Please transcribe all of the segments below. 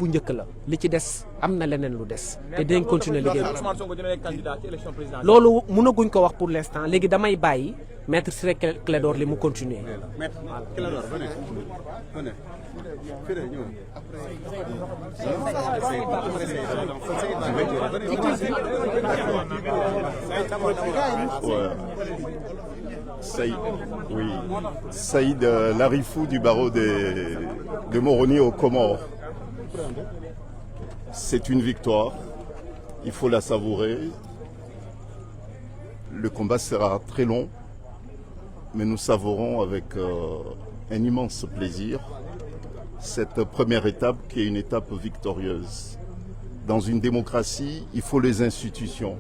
bu njëkk la li ci des am na leneen lu des te dinañ continuer liggéey bi loolu mënaguñ ko wax pour l'instant léegi damay bàyyi maître Ciré Clédor Ly mu continuer. Saïd Larifou du barreau de Moroni aux Comores. C'est une victoire, il faut la savourer. Le combat sera très long, mais nous savourons avec un immense plaisir cette première étape qui est une étape victorieuse. Dans une démocratie, il faut les institutions,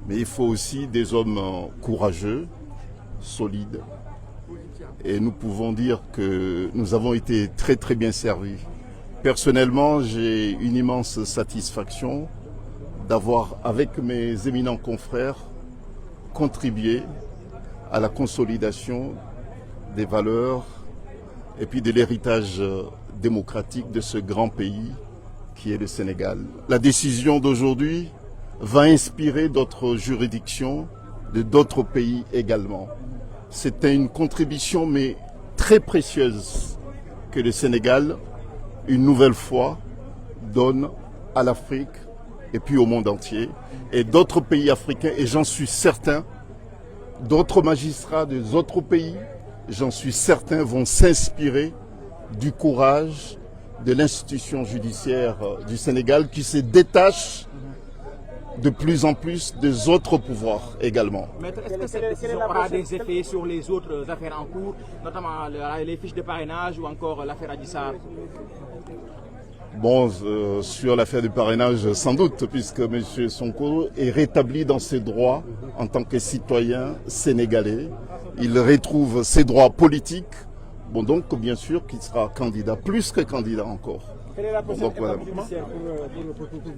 mais il faut aussi des hommes courageux, solides. Et nous pouvons dire que nous avons été très très bien servis. Personnellement, j'ai une immense satisfaction d'avoir, avec mes éminents confrères, contribué à la consolidation des valeurs et puis de l'héritage démocratique de ce grand pays qui est le Sénégal. La décision d'aujourd'hui va inspirer d'autres juridictions de d'autres pays également. C'était une contribution mais très précieuse que le Sénégal, une nouvelle fois, donne à l'Afrique et puis au monde entier. Et d'autres pays africains, et j'en suis certain, d'autres magistrats des autres pays, j'en suis certain, vont s'inspirer du courage de l'institution judiciaire du Sénégal qui se détache de plus en plus des autres pouvoirs également. Maître, est-ce que cette décision aura des effets sur les autres affaires en cours, notamment les fiches de parrainage ou encore l'affaire Adji Sarr? Bon, sur l'affaire du parrainage, sans doute, puisque M. Sonko est rétabli dans ses droits en tant que citoyen sénégalais. Il retrouve ses droits politiques. Bon, donc, bien sûr qu'il sera candidat, plus que candidat encore. Quelle est la prochaine étape judiciaire pour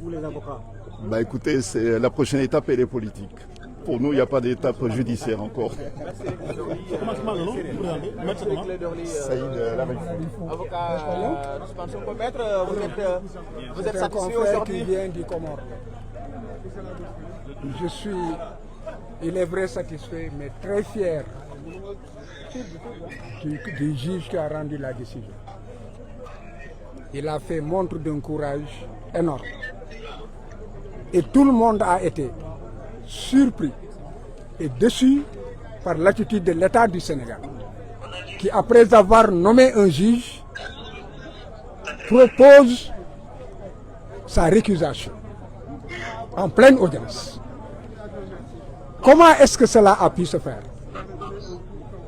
vous, les avocats? Bah, écoutez, la prochaine étape, elle est politique. Pour nous, il n'y a pas d'étape judiciaire encore. Saïd Larifou. Avocat Ousmane Sonko, maître, vous êtes satisfait aujourd'hui? Qui vient du Comore. Je suis, il est vrai, satisfait, mais très fier du juge qui a rendu la décision. Il a fait montre d'un courage énorme. Et tout le monde a été surpris et déçu par l'attitude de l'État du Sénégal, qui, après avoir nommé un juge, propose sa récusation en pleine audience. Comment est-ce que cela a pu se faire?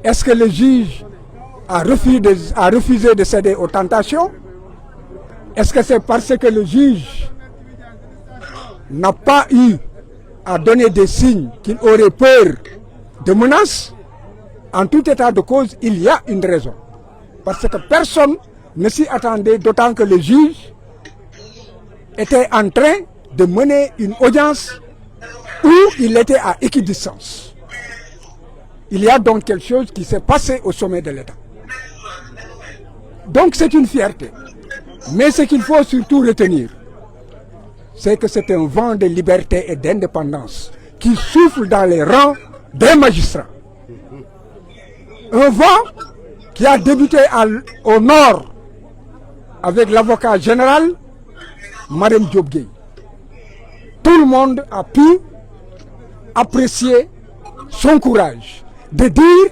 Est-ce que le juge a refusé de céder aux tentations? Est-ce que c'est parce que le juge n'a pas eu à donner des signes qu'il aurait peur de menaces? En tout état de cause, il y a une raison. Parce que personne ne s'y attendait, d'autant que le juge était en train de mener une audience où il était à équidistance. Il y a donc quelque chose qui s'est passé au sommet de l'État. Donc c'est une fierté. Mais ce qu'il faut surtout retenir, c'est que c'est un vent de liberté et d'indépendance qui souffle dans les rangs des magistrats. Un vent qui a débuté au nord avec l'avocat général, Marème Diop Gueye. Tout le monde a pu apprécier son courage de dire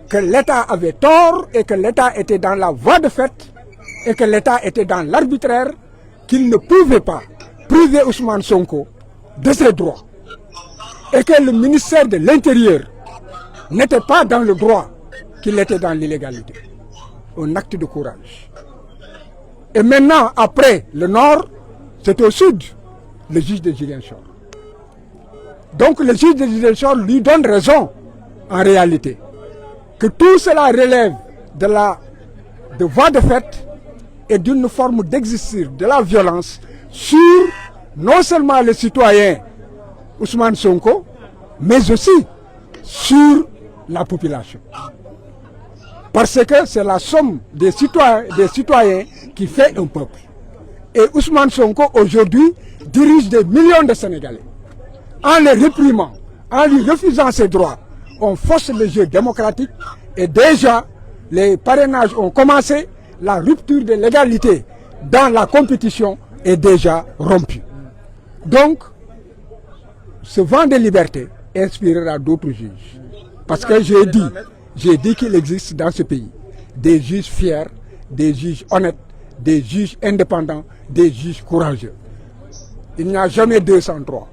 que l'État avait tort et que l'État était dans la voie de fait et que l'État était dans l'arbitraire, qu'il ne pouvait pas priver Ousmane Sonko de ses droits et que le ministère de l'Intérieur n'était pas dans le droit, qu'il était dans l'illégalité. Un acte de courage. Et maintenant, après le nord, c'est au sud, le juge de Ziguinchor. Donc le juge de Ziguinchor lui donne raison, en réalité, que tout cela relève de voie de fait et d'une forme d'exercice de la violence sur non seulement le citoyen Ousmane Sonko, mais aussi sur la population. Parce que c'est la somme des citoyens qui fait un peuple. Et Ousmane Sonko, aujourd'hui, dirige des millions de Sénégalais. En les réprimant, en lui refusant ses droits, on force le jeu démocratique et déjà, les parrainages ont commencé, la rupture de l'égalité dans la compétition est déjà rompue. Donc, ce vent de liberté inspirera d'autres juges. Parce que j'ai dit qu'il existe dans ce pays des juges fiers, des juges honnêtes, des juges indépendants, des juges courageux. Il n'y a jamais 203.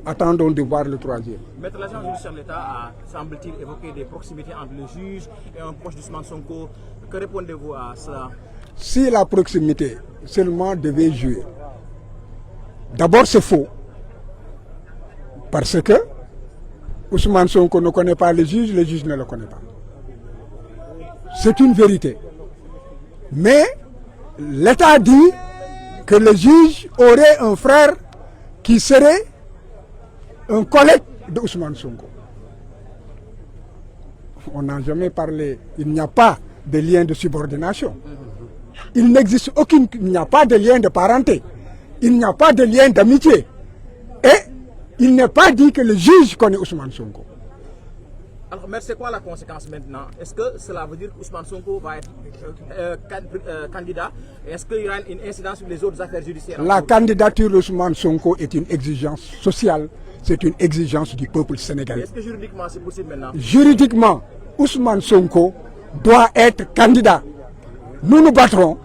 Attendons de voir le troisième. Maître l'agent judiciaire de l'État a, semble-t-il, évoqué des proximités entre le juge et un proche d'Ousmane Sonko. Que répondez-vous à cela? Si la proximité seulement devait jouer, d'abord c'est faux. Parce que Ousmane Sonko ne connaît pas le juge ne le connaît pas. C'est une vérité. Mais l'État dit que le juge aurait un frère qui serait un collègue de Ousmane Sonko. On n'a jamais parlé, il n'y a pas de lien de subordination. Il n'existe il n'y a pas de lien de parenté. Il n'y a pas de lien d'amitié. Et il n'est pas dit que le juge connaît Ousmane Sonko. Alors, mais c'est quoi la conséquence maintenant? Est-ce que cela veut dire qu'Ousmane Sonko va être candidat? Est-ce qu'il y aura une incidence sur les autres affaires judiciaires? La candidature d'Ousmane Sonko est une exigence sociale, c'est une exigence du peuple sénégalais. Est-ce que juridiquement c'est possible maintenant? Juridiquement, Ousmane Sonko doit être candidat. Nous nous battrons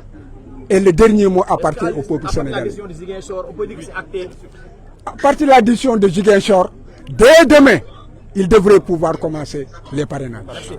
et le dernier mot appartient au peuple sénégalais. On peut dire que c'est acté. À partir de la décision de Ziguinchor, dès demain, il devrait pouvoir commencer les parrainages. Merci.